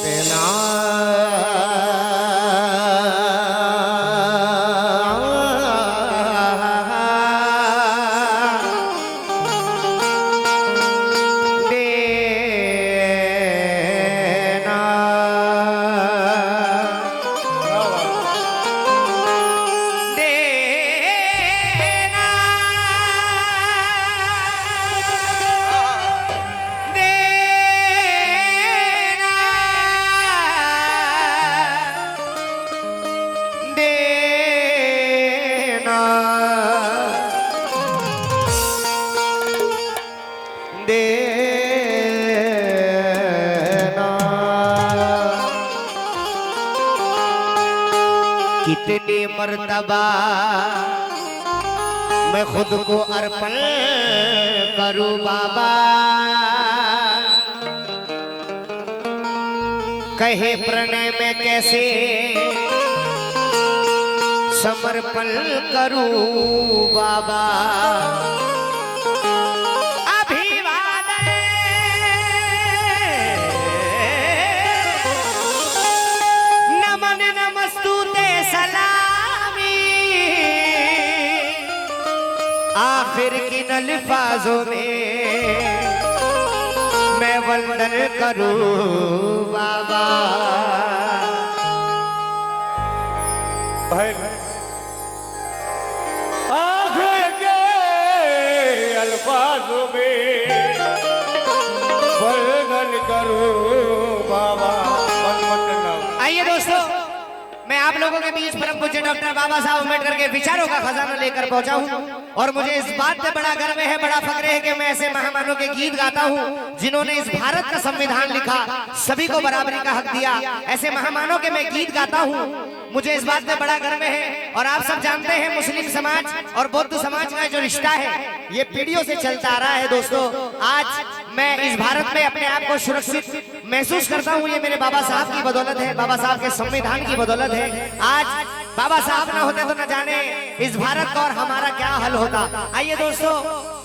देना कितनी मर्तबा मैं खुद को अर्पण करूं बाबा, कहे प्रणय में कैसे समर्पण करूं बाबा। आखिर किन अल्फाजों में मैं वंदन करूं बाबा। आखिर के अल्फाजों में वंदन करूं बाबा। आइए दोस्तों, मैं आप लोगों के बीच परम पूज्य डॉक्टर बाबा साहब अम्बेडकर के विचारों का खजाना लेकर पहुंचा हूं और मुझे इस बात पे बड़ा गर्व है, बड़ा फक्र है कि मैं ऐसे महामानव के गीत गाता हूं जिन्होंने इस भारत का संविधान लिखा, सभी को बराबरी का हक दिया। ऐसे महामानव के मैं गीत गाता हूं, मुझे इस बात पे बड़ा गर्व है। और आप सब जानते हैं मुस्लिम समाज और बौद्ध समाज का जो रिश्ता है ये पीढ़ियों से चलता आ रहा है। दोस्तों, आज मैं इस भारत में अपने आप को सुरक्षित महसूस करता हूँ, ये मेरे बाबा साहब की बदौलत है, बाबा साहब के संविधान की बदौलत है। आज बाबा साहब ना होते तो न जाने इस भारत का और हमारा क्या हल होता। आइए दोस्तों,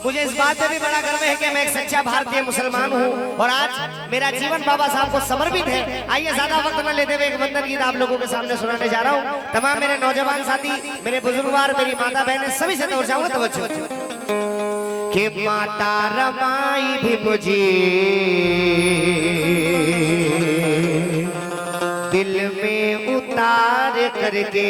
मुझे इस बात पे भी बड़ा गर्व है कि मैं एक सच्चा भारतीय मुसलमान हूँ और आज मेरा जीवन बाबा साहब को समर्पित है। आइए ज्यादा वक्त न लेते हुए एक वंदन गीत आप लोगों के सामने सुनाने जा रहा हूँ। तमाम मेरे नौजवान साथी, मेरे बुजुर्गवार, मेरी माता बहनें, सभी से तोड़ जाऊंगा तवज्जो कि माता रमाई भी मुझे दिल में उतार करके,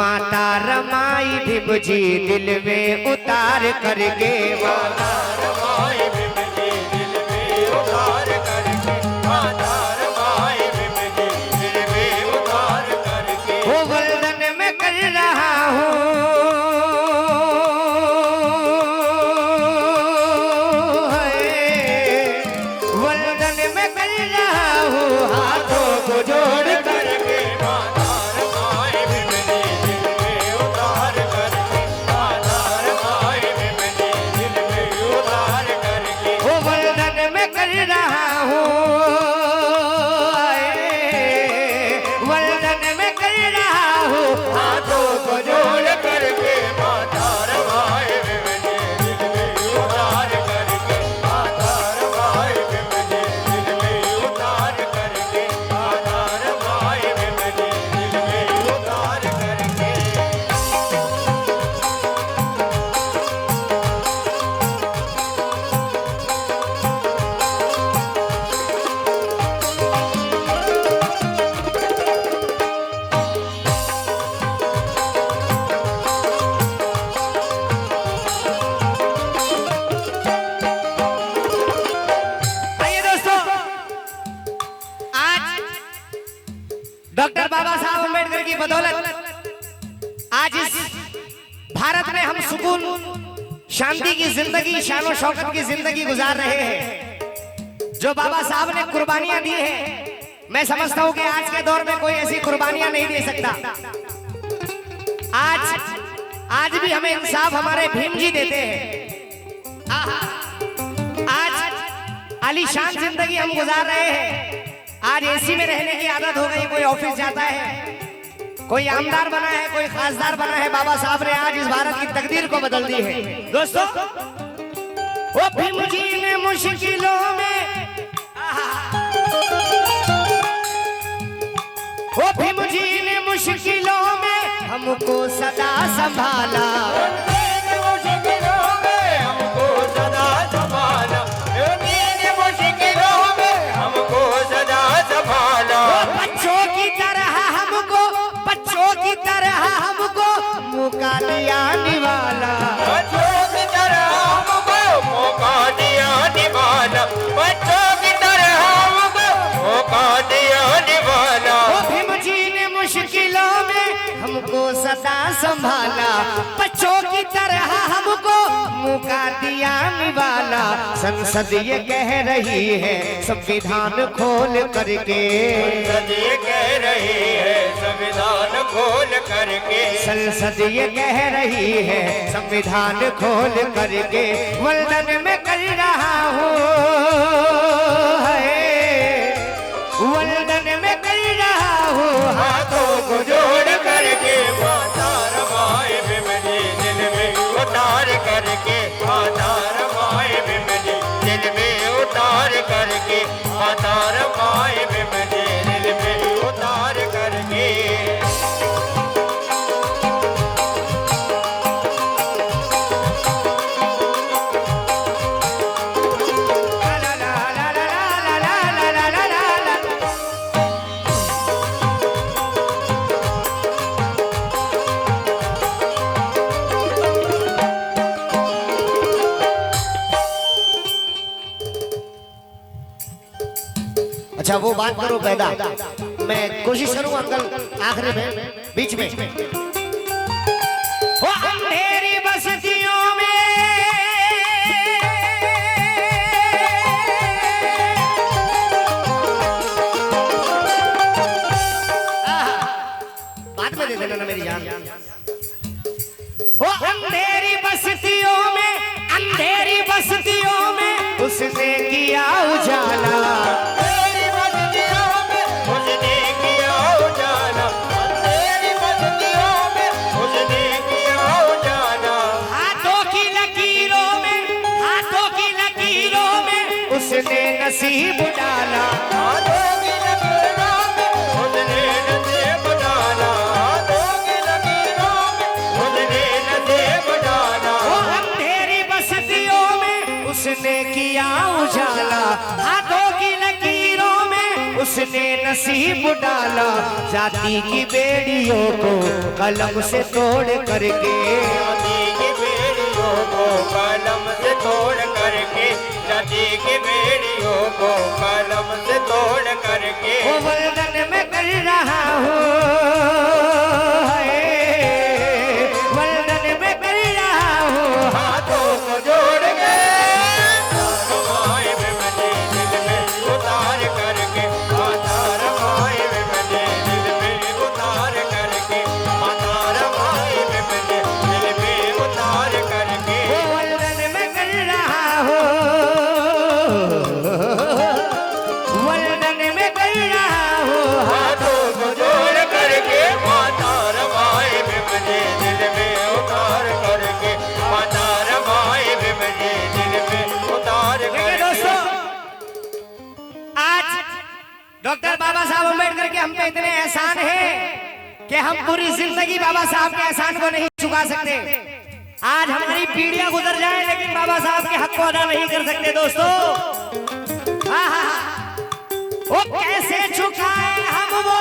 माता रमाई भी मुझे दिल में उतार करके, माता रमाई भी मुझे दिल में उतार करके, माता रमाई भी मुझे दिल में उतार करके, वो वंदन में कर रहा हूँ, वंदन में कर रहा हूँ, हाथों को जोड़ करके, शांति की जिंदगी, शानो शौकत की जिंदगी गुजार रहे हैं, जो बाबा साहब ने कुर्बानियां दी हैं। मैं समझता हूं कि आज के दौर में कोई ऐसी कुर्बानियां नहीं दे सकता। आज भी हमें इंसाफ हमारे भीम जी देते हैं। आज आलीशान जिंदगी हम गुजार रहे हैं। आज एसी में रहने की आदत हो गई, कोई ऑफिस जाता है, कोई आमदार बना है, कोई खासदार बना है। बाबा साहब ने आज इस भारत की तकदीर को बदल दी है। दोस्तों, वो भीम जी ने मुश्किलों में, वो भीम जी ने मुश्किलों में हमको सदा संभाला, मुश्किलों में हमको सदा संभाला, मुश्किलों में हमको सदा संभाला। बच्चों की तरह हमको, बच्चों की तरह हमको मौका दिया निवाला, बच्चों की तरह हमको मौका दिया निवाला, बच्चों की तरह हमको मौका दिया निवाला। वो भीम जी ने मुश्किलों में हमको सदा संभाला, बच्चों की तरह हमको मौका दिया निवाला। संसद ये कह रही है संविधान खोल करके, संसद ये कह रही है संविधान खोल करके, संसद ये कह रही है संविधान खोल करके। वंदन में कर रहा हूँ, वंदन में कर रहा हूँ, हाथों को जोड़ करके माता रमाए बिमली दिल में उतार करके, माता रमाए बिमली दिल में उतार करके, माता रमाए बिमली दिल में उतार करके। अच्छा वो बात करो पैदा, मैं कोशिश करूं अंकल आखिरी में बीच में। वो अंधेरी बस्तियों में, बात में दे देना ना मेरी जान। वो अंधेरी बस्तियों में, अंधेरी बस्तियों में उसने किया उजाला, उसने नसीब डाला, हाथों की लकीरों में उसने नसीब डाला, हाथों की लकीरों में उसने नसीब डाला। वो अंधेरी बस्तियों में उसने किया उजाला, हाथों की लकीरों में उसने नसीब डाला। जाति की बेड़ियों को कलम से तोड़ करके, जाति की बेड़ियों को कलम से तोड़ करके, जाति की बेड़ियों को कलम से तोड़ करके। वो वंदन में कर रहा हूँ, वंदन में कर रहा हूँ, हाथों को जोड़ के रमाए बिमली दिल में उतार करके, माता रमाए बिमली दिल में उतार करके, माता रमाए बिमली दिल में उतार करके। वो वंदन में कर रहा हूँ, वंदन में कर रहा हूँ, हाथों को जोड़ करके माता रमाए बिमली दिल में उतार करके, माता रमाए बिमली दिल में उतार देखिए करके। दोस्तों, आज डॉक्टर बाबा साहब अम्बेडकर के हम पे इतने एहसान हैं कि हम पूरी जिंदगी बाबा साहब के एहसान को नहीं चुका सकते। आज हमारी पीढ़ियां गुजर जाए लेकिन बाबा साहब के हक को अदा नहीं कर सकते। दोस्तों, वो कैसे चुकाए हम वो,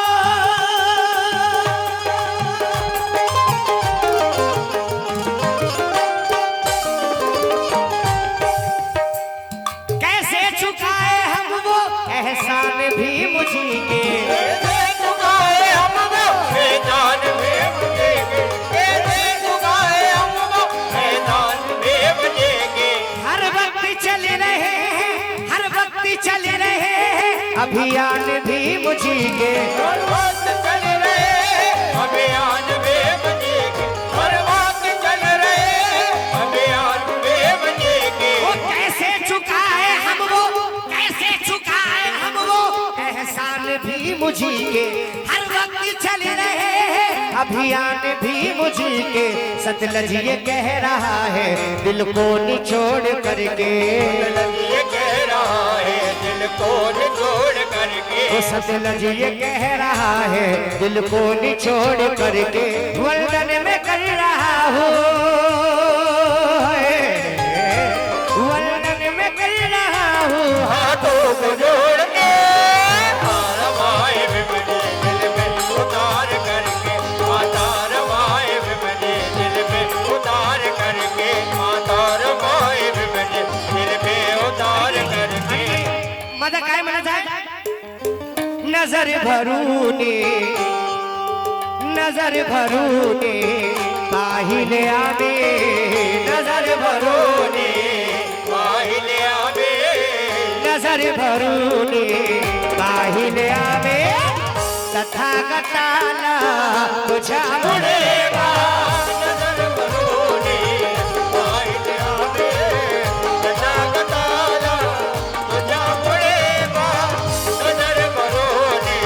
कैसे चुकाए हम वो एहसान भी मुझी के, कैसे चुकाए हम वो एहसान भी मुझे के, कैसे चुकाए हम वो एहसान भी मुझे अभियान भी मुझी के हर वक्त चल रहे अभियान बेमजे के, हर वक्त चल रहे अभियान बेमजे के। वो कैसे चुकाए हम वो, कैसे चुकाए हम वो एहसान भी मुझी के, हर वक्त चल रहे हैं अभियान भी मुझी के। सतलज ये कह रहा है दिल को निचोड़ करके, ये कह रहा है दिल को निचोड़ करके, वो सतलज ये कह रहा है दिल को निचोड़ करके। वर्णन में कर रहा हूँ, वर्णन में कर रहा हूँ हाथों को जोड़ के तारवाए बिमले दिल में उतार करके, तारवाए बिमले दिल में उतार करके, तारवाए बिमले दिल में उतार करके। माझा काय म्हणत आहे? नजर भरूने, नजर भरूने पाहिले आवे, नजर भरूने पाहिले आवे, नजर भरूने पाहिले आवे। तथागताला तुझ्यामुळे नजर भरूने पाहिले आवे, तथागताला तुझ्यामुळे नजर भरूने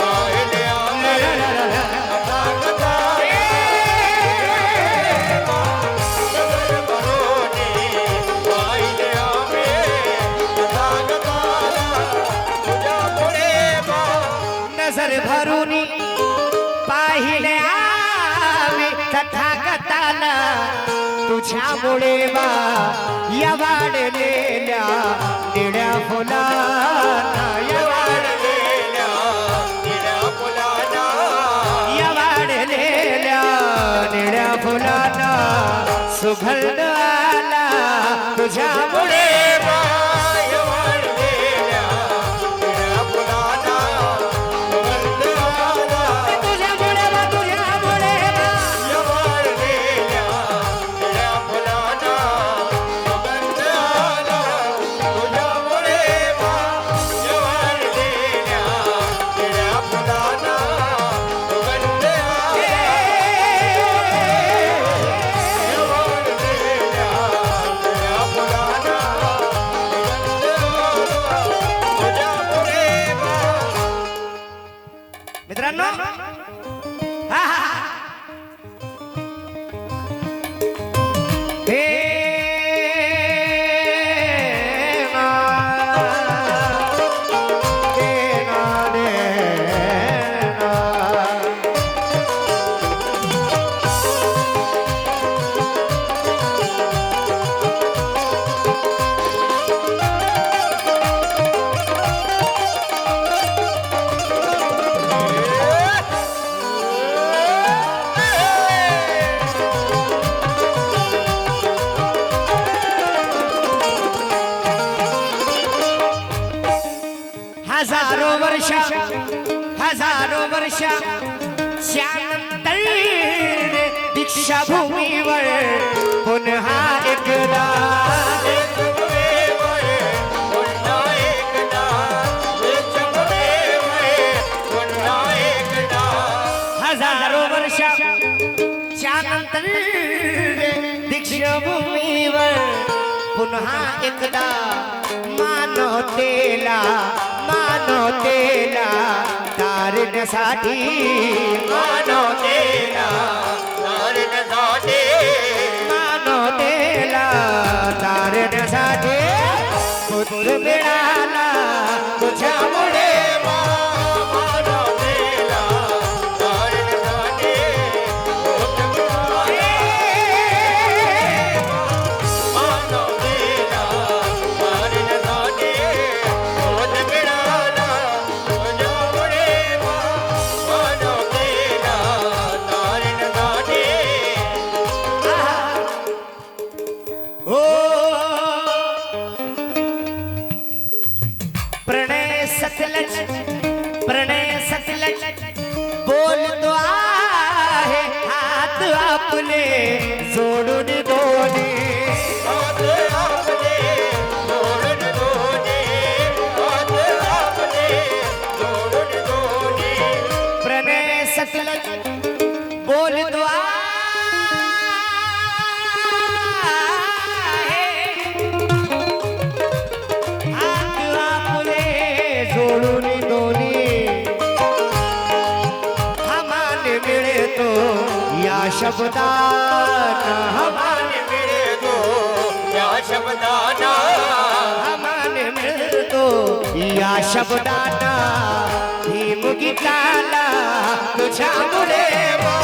पाहिले आवे, तथागताला नजर भरूने पाहिले आवे, तथागताला तुझ्यामुळे नजर भरूनी पाहिले आवे। तथागताला तुझ्यामुळे बा या वाढलेल्या निळ्या फुलांना, या वाढलेल्या निळ्या फुलांना, या वाढलेल्या निळ्या फुलांना सुगंध आला तुझ्यामुळे। बाय वाढलेल्या निळ्या फुलांना सुगंध आला, तुझ्यामुळे बा, तुझ्यामुळे बा या वाढलेल्या निळ्या फुलांना सुगंध आला, तुझ्यामुळे या वाढलेल्या निळ्या फुलांना सुगंध आला, या वाढलेल्या निळ्या फुलांना सुगंध आला, तुझ्यामुळे मित्रांनो, हा हा हे ना, हे ना, हे ना। हजारो वर्ष त्यानंतर दीक्षाभूमीवर पुन्हा एकदा, हजारो वर्ष त्यानंतर दीक्षाभूमीवर पुन्हा एकदा मानवतेला, मानवतेला तारण्यासाठी, मानवतेला तारण्यासाठी, मानवतेला तारण्यासाठी पुत्र मिळाला तुझ्यामुळे। मानवतेला तारण्यासाठी पुत्र मिळाला, मानवतेला तारण्यासाठी पुत्र मिळाला, तुझ्यामुळे मानवतेला तारण्यासाठी। हो शब्दाना हमान मेरे दो या शब्दाना हमान मेरे दो या शब्दाना ही मुगी काला तुझा मुरे वो